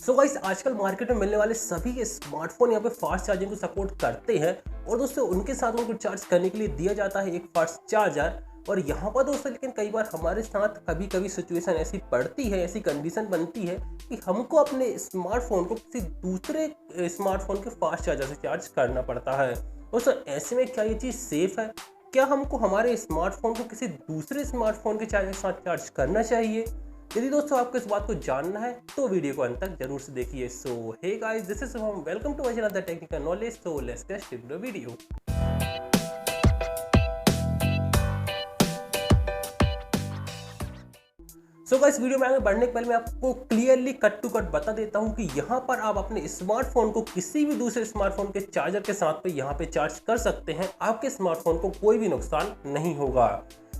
So guys आजकल market में मिलने वाले सभी स्मार्टफोन यहाँ पे फास्ट चार्जिंग को सपोर्ट करते हैं और दोस्तों उनके साथ उनको चार्ज करने के लिए दिया जाता है एक फास्ट चार्जर। और यहाँ पर दोस्तों लेकिन कई बार हमारे साथ कभी कभी सिचुएशन ऐसी पड़ती है, ऐसी कंडीशन बनती है कि हमको अपने स्मार्टफोन को किसी दूसरे स्मार्टफोन के फास्ट चार्जर से चार्ज करना पड़ता है। दोस्तों ऐसे में क्या ये चीज़ सेफ है? क्या हमको हमारे स्मार्टफोन को किसी दूसरे स्मार्टफोन के चार्जर के साथ चार्ज करना चाहिए? यदि दोस्तों आपको इस बात को जानना है तो वीडियो को अंत तक जरूर से देखिए। So hey guys, this is Shubham, welcome to my channel the technical knowledge. So let's get started the video. So guys video में आगे बढ़ने के पहले मैं आपको क्लियरली कट टू कट बता देता हूं कि यहां पर आप अपने स्मार्टफोन को किसी भी दूसरे स्मार्टफोन के चार्जर के साथ पे यहां पे चार्ज कर सकते हैं। आपके स्मार्टफोन को कोई भी नुकसान नहीं होगा।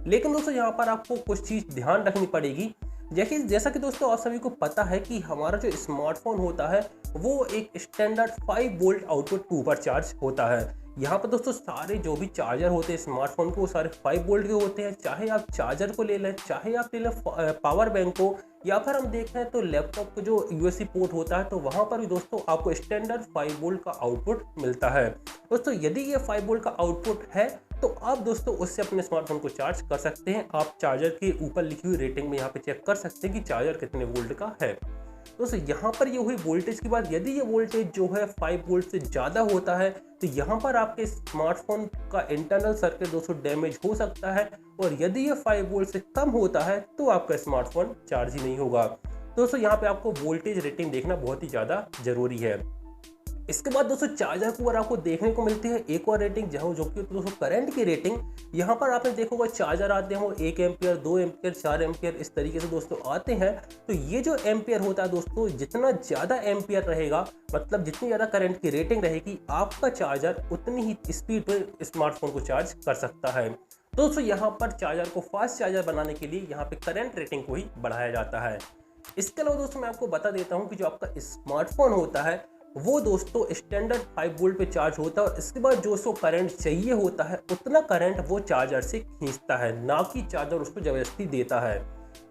लेकिन दोस्तों यहां पर आपको कुछ चीज ध्यान रखनी पड़ेगी। जैसा कि दोस्तों आप सभी को पता है कि हमारा जो स्मार्टफोन होता है वो एक स्टैंडर्ड 5 वोल्ट आउटपुट के ऊपर चार्ज होता है। यहाँ पर दोस्तों सारे जो भी चार्जर होते हैं स्मार्टफोन के वो सारे 5 वोल्ट के होते हैं। चाहे आप चार्जर को ले लें, चाहे आप ले लें पावर बैंक को, या फिर हम देखें तो लैपटॉप को जो यूएसबी पोर्ट होता है तो वहाँ पर भी दोस्तों आपको स्टैंडर्ड 5 वोल्ट का आउटपुट मिलता है। दोस्तों यदि ये 5 वोल्ट का आउटपुट है तो आप दोस्तों उससे अपने स्मार्टफोन को चार्ज कर सकते हैं। आप चार्जर के ऊपर लिखी हुई रेटिंग में यहाँ पे चेक कर सकते हैं कि चार्जर कितने वोल्ट का है। दोस्तों यहाँ पर ये हुई वोल्टेज की बात। यदि ये वोल्टेज जो है 5 वोल्ट से ज़्यादा होता है तो यहाँ पर आपके स्मार्टफोन का इंटरनल सर्किट दोस्तों डैमेज हो सकता है। और यदि ये 5 वोल्ट से कम होता है तो आपका स्मार्टफोन चार्ज ही नहीं होगा। दोस्तों यहाँ पे आपको वोल्टेज रेटिंग देखना बहुत ही ज़्यादा जरूरी है। इसके बाद दोस्तों चार्जर के ऊपर आपको देखने को मिलती है एक और रेटिंग जो कि दोस्तों करंट की रेटिंग। यहाँ पर आपने देखा होगा चार्जर आते हैं वो 1 एम्पियर, 2 एम्पियर, 4 एम्पियर इस तरीके से दोस्तों आते हैं। तो ये जो एम्पियर होता है दोस्तों, जितना ज़्यादा एम्पियर रहेगा, मतलब जितनी ज़्यादा करंट की रेटिंग रहेगी, आपका चार्जर उतनी ही स्पीड पर स्मार्टफोन को चार्ज कर सकता है। दोस्तों यहाँ पर चार्जर को फास्ट चार्जर बनाने के लिए यहाँ पे करंट रेटिंग को ही बढ़ाया जाता है। इसके अलावा दोस्तों मैं आपको बता देता हूँ कि जो आपका स्मार्टफोन होता है वो दोस्तों स्टैंडर्ड 5 वोल्ट पे चार्ज होता है और इसके बाद जो उसको करंट चाहिए होता है उतना करंट वो चार्जर से खींचता है, ना कि चार्जर उसको जबरदस्ती देता है।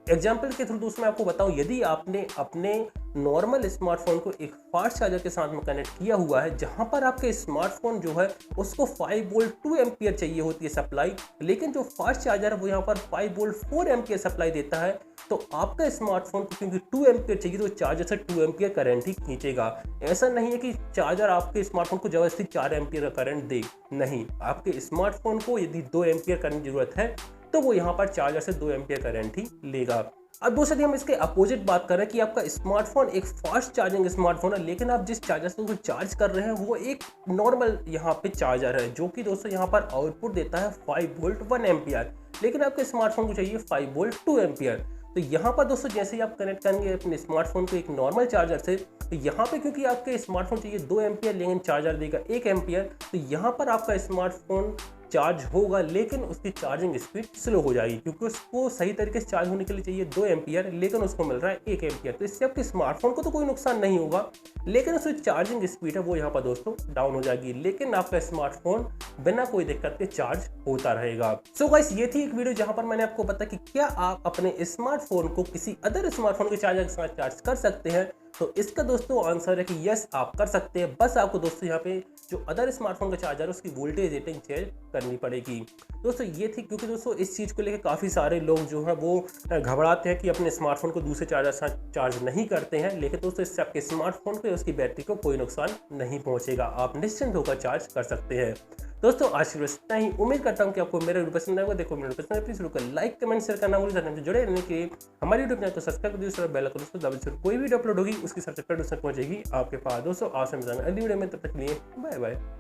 एग्जाम्पल के थ्रू दोस्तों मैं आपको बताऊं, यदि आपने अपने नॉर्मल स्मार्टफोन को एक फास्ट चार्जर के साथ में कनेक्ट किया हुआ है, जहां पर आपके स्मार्टफोन जो है उसको 5 वोल्ट 2 एम्पियर चाहिए होती है सप्लाई, लेकिन जो फास्ट चार्जर है वो यहाँ पर 5 वोल्ट 4 एम्पियर सप्लाई देता है, तो आपका स्मार्टफोन को क्योंकि 2 एम्पियर चाहिए तो चार्जर से 2 एम्पियर करंट ही खींचेगा। ऐसा नहीं है कि चार्जर आपके स्मार्टफोन को जबरदस्ती 4 एम्पियर का करंट दे, नहीं, आपके स्मार्टफोन को यदि 2 एम्पियर करंट की जरूरत है तो वो यहाँ पर चार्जर से 2 एम्पियर करंट ही लेगा। अब दोस्तों हम इसके अपोजिट बात कर रहे हैं कि आपका स्मार्टफोन एक फास्ट चार्जिंग स्मार्टफोन है, लेकिन आप जिस चार्जर से उसको चार्ज कर रहे हैं वो एक नॉर्मल यहाँ पे चार्जर है, जो कि दोस्तों यहाँ पर आउटपुट देता है 5 वोल्ट 1 एम्पियर, लेकिन आपके स्मार्टफोन को चाहिए 5 वोल्ट 2 एम्पियर। तो यहाँ पर दोस्तों जैसे ही आप कनेक्ट करेंगे अपने स्मार्टफोन को एक नॉर्मल चार्जर से, तो यहाँ पे क्योंकि आपके स्मार्टफोन चाहिए 2 एम्पियर लेकिन चार्जर देगा 1 एम्पियर, तो यहाँ पर आपका स्मार्टफोन चार्ज होगा लेकिन उसकी चार्जिंग स्पीड स्लो हो जाएगी, क्योंकि उसको सही तरीके से चार्ज होने के लिए चाहिए 2 एम्पियर लेकिन उसको मिल रहा है 1 एम्पियर। तो इससे आपके स्मार्टफोन को तो कोई नुकसान नहीं होगा, लेकिन उसकी चार्जिंग स्पीड है वो यहाँ पर दोस्तों डाउन हो जाएगी, लेकिन आपका स्मार्टफोन बिना कोई दिक्कत के चार्ज होता रहेगा। सो गाइस ये थी एक वीडियो जहाँ पर मैंने आपको बताया कि क्या आप अपने स्मार्टफोन को किसी अदर स्मार्टफोन के चार्जर के साथ चार्ज कर सकते हैं। तो इसका दोस्तों आंसर है कि यस, आप कर सकते हैं। बस आपको दोस्तों यहाँ पे जो अदर स्मार्टफोन का चार्जर है उसकी वोल्टेज रेटिंग चेक करनी पड़ेगी। दोस्तों ये थी, क्योंकि दोस्तों इस चीज़ को लेकर काफ़ी सारे लोग जो है वो घबराते हैं कि अपने स्मार्टफोन को दूसरे चार्जर से चार्ज नहीं करते हैं, लेकिन दोस्तों इससे आपके स्मार्टफोन को उसकी बैटरी को कोई नुकसान नहीं पहुँचेगा। आप निश्चिंत होकर चार्ज कर सकते हैं। दोस्तों आज के इतना ही। उम्मीद करता हूँ कि आपको मेरा वीडियो पसंद आएगा। देखो मेरा पसंद है प्लीज वीडियो को लाइक कमेंट शेयर करना मुझे से जुड़े रहने के लिए हमारे यूट्यूब चैनल को सब्सक्राइब कर दीजिए, बेल आइकन को दबाइए, कोई वीडियो अपलोड होगी उसकी सबसे पहले पहुंचेगी आपके पास। दोस्तों आज से मिलते हैं अगली वीडियो में, तब तक के लिए बाय बाय।